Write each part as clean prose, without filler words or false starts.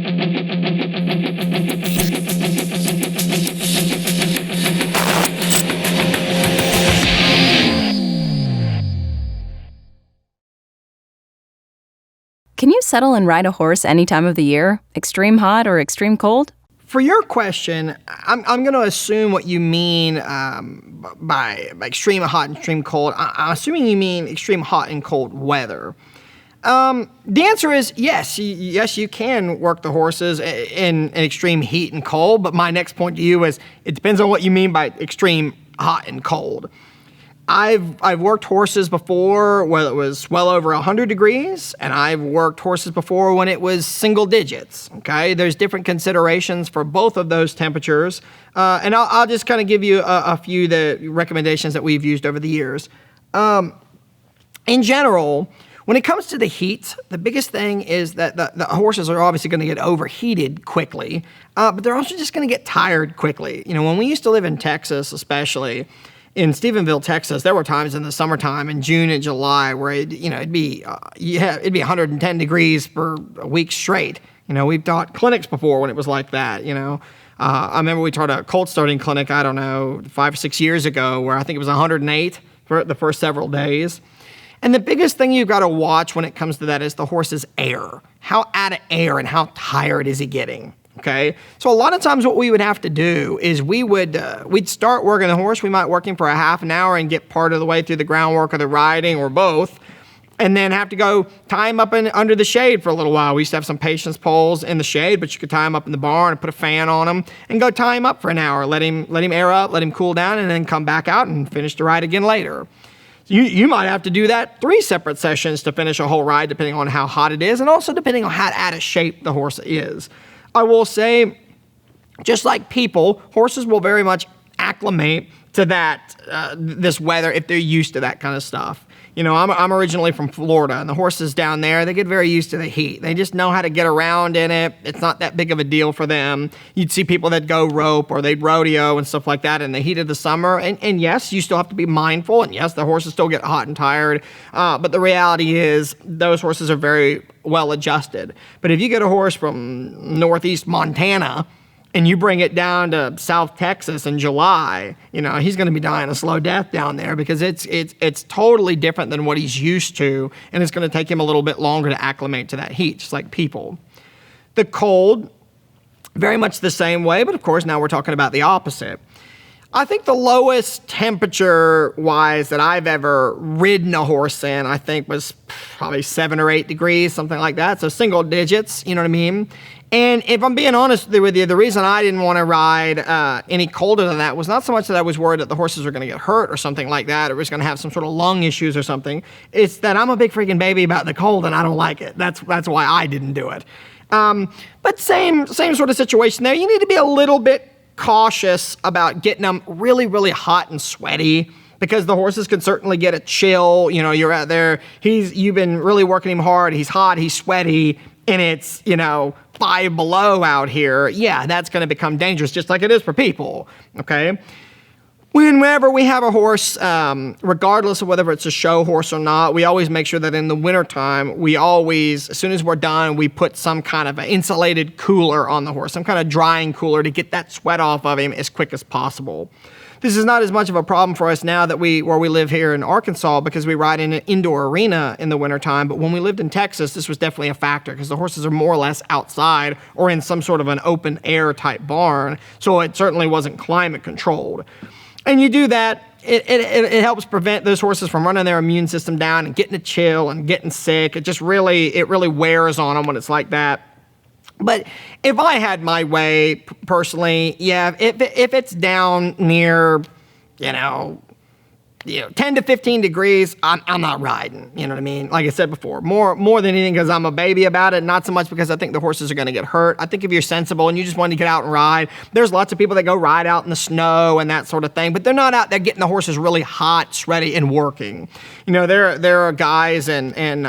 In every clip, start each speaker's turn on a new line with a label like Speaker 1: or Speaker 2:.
Speaker 1: Can you settle and ride a horse any time of the year? Extreme hot or extreme cold?
Speaker 2: For your question, I'm going to assume what you mean by extreme hot and extreme cold. I'm assuming you mean extreme hot and cold weather. The answer is yes. Yes, you can work the horses in extreme heat and cold, but my next point to you is it depends on what you mean by extreme hot and cold. I've worked horses before where it was well over 100 degrees, and I've worked horses before when it was single digits, okay? There's different considerations for both of those temperatures, and I'll just kind of give you a few of the recommendations that we've used over the years. In general, when it comes to the heat, the biggest thing is that the horses are obviously going to get overheated quickly, but they're also just going to get tired quickly. You know, when we used to live in Texas, especially, in Stephenville, Texas, there were times in the summertime in June and July where it'd be 110 degrees for a week straight. You know, we've taught clinics before when it was like that. You know, I remember we taught a cold starting clinic, I don't know, 5 or 6 years ago, where I think it was 108 for the first several days. And the biggest thing you've got to watch when it comes to that is the horse's air. How out of air and how tired is he getting? Okay, so a lot of times what we would have to do is we'd start working the horse. We might work him for a half an hour and get part of the way through the groundwork or the riding or both, and then have to go tie him up under the shade for a little while. We used to have some patience poles in the shade, but you could tie him up in the barn and put a fan on him and go tie him up for an hour. Let him air up, let him cool down, and then come back out and finish the ride again later. You might have to do that 3 separate sessions to finish a whole ride, depending on how hot it is, and also depending on how out of shape the horse is. I will say, just like people, horses will very much acclimate to this weather if they're used to that kind of stuff. You know, I'm originally from Florida, and the horses down there, they get very used to the heat. They just know how to get around in it. It's not that big of a deal for them. You'd see people that go rope or they'd rodeo and stuff like that in the heat of the summer. And yes, you still have to be mindful. And yes, the horses still get hot and tired. But the reality is those horses are very well adjusted. But if you get a horse from northeast Montana and you bring it down to South Texas in July, you know, he's going to be dying a slow death down there because it's totally different than what he's used to, and it's going to take him a little bit longer to acclimate to that heat, just like people. The cold, very much the same way, but of course now we're talking about the opposite. I think the lowest temperature-wise that I've ever ridden a horse in, I think, was probably 7 or 8 degrees, something like that, so single digits, you know what I mean? And if I'm being honest with you, the reason I didn't want to ride any colder than that was not so much that I was worried that the horses were going to get hurt or something like that, or was going to have some sort of lung issues or something. It's that I'm a big freaking baby about the cold and I don't like it. That's why I didn't do it. But same sort of situation there. You need to be a little bit cautious about getting them really, really hot and sweaty, because the horses can certainly get a chill. You know, you're out there, you've been really working him hard, he's hot, he's sweaty, and it's, 5 below out here. Yeah, that's going to become dangerous, just like it is for people, okay? Whenever we have a horse, regardless of whether it's a show horse or not, we always make sure that in the wintertime, as soon as we're done, we put some kind of an insulated cooler on the horse, some kind of drying cooler to get that sweat off of him as quick as possible. This is not as much of a problem for us now that where we live here in Arkansas, because we ride in an indoor arena in the wintertime. But when we lived in Texas, this was definitely a factor because the horses are more or less outside or in some sort of an open air type barn. So it certainly wasn't climate controlled. And you do that, it helps prevent those horses from running their immune system down and getting a chill and getting sick. It really wears on them when it's like that. But if I had my way, personally, yeah, if it's down near, 10 to 15 degrees, I'm not riding. You know what I mean? Like I said before, more than anything because I'm a baby about it, not so much because I think the horses are going to get hurt. I think if you're sensible and you just want to get out and ride, there's lots of people that go ride out in the snow and that sort of thing, but they're not out there getting the horses really hot, sweaty, and working. There are guys in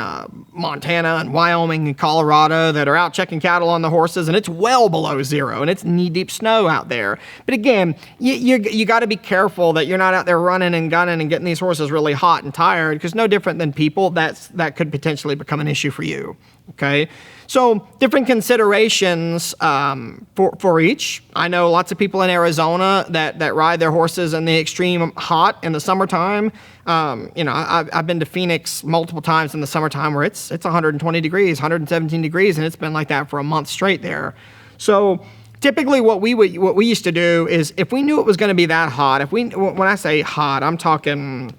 Speaker 2: Montana and Wyoming and Colorado that are out checking cattle on the horses, and it's well below zero, and it's knee-deep snow out there. But again, you got to be careful that you're not out there running and gunning and getting these horses really hot and tired, because no different than people, that could potentially become an issue for you, okay? So different considerations for each. I know lots of people in Arizona that ride their horses in the extreme hot in the summertime. I've been to Phoenix multiple times in the summertime where it's 120 degrees, 117 degrees, and it's been like that for a month straight there. So typically what we used to do is if we knew it was going to be that hot, when I say hot, I'm talking,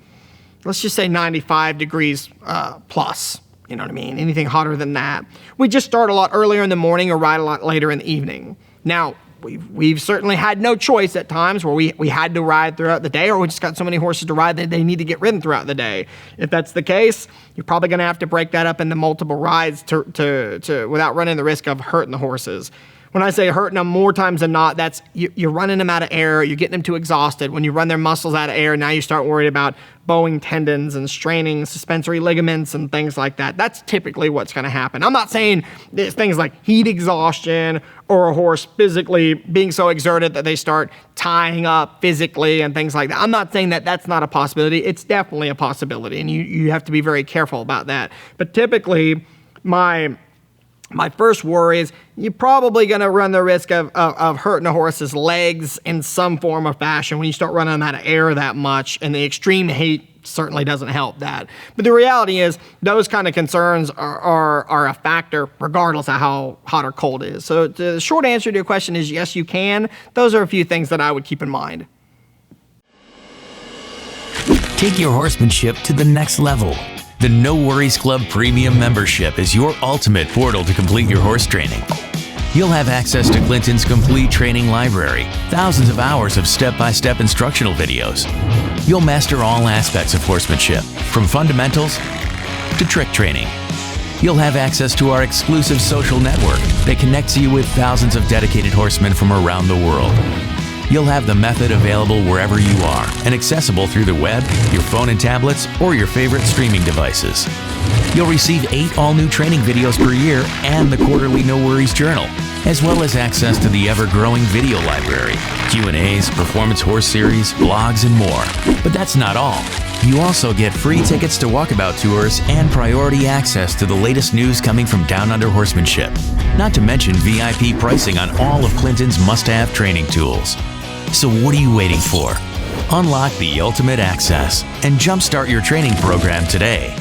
Speaker 2: let's just say 95 degrees plus. You know what I mean? Anything hotter than that. We just start a lot earlier in the morning or ride a lot later in the evening. Now, we've certainly had no choice at times where we had to ride throughout the day, or we just got so many horses to ride that they need to get ridden throughout the day. If that's the case, you're probably going to have to break that up into multiple rides to without running the risk of hurting the horses. When I say hurting them more times than not, that's you're running them out of air, you're getting them too exhausted. When you run their muscles out of air, now you start worried about bowing tendons and straining suspensory ligaments and things like that. That's typically what's going to happen. I'm not saying there's things like heat exhaustion or a horse physically being so exerted that they start tying up physically and things like that. I'm not saying that that's not a possibility. It's definitely a possibility, and you have to be very careful about that. But typically, my first worry is you're probably going to run the risk of hurting a horse's legs in some form or fashion when you start running them out of air that much, and the extreme heat certainly doesn't help that. But the reality is those kind of concerns are a factor regardless of how hot or cold it is. So the short answer to your question is yes, you can. Those are a few things that I would keep in mind.
Speaker 3: Take your horsemanship to the next level. The No Worries Club Premium membership is your ultimate portal to complete your horse training. You'll have access to Clinton's complete training library, thousands of hours of step-by-step instructional videos. You'll master all aspects of horsemanship, from fundamentals to trick training. You'll have access to our exclusive social network that connects you with thousands of dedicated horsemen from around the world. You'll have the method available wherever you are and accessible through the web, your phone and tablets, or your favorite streaming devices. You'll receive 8 all-new training videos per year and the quarterly No Worries Journal, as well as access to the ever-growing video library, Q&As, performance horse series, blogs, and more. But that's not all. You also get free tickets to walkabout tours and priority access to the latest news coming from Down Under horsemanship, not to mention VIP pricing on all of Clinton's must-have training tools. So what are you waiting for? Unlock the ultimate access and jumpstart your training program today.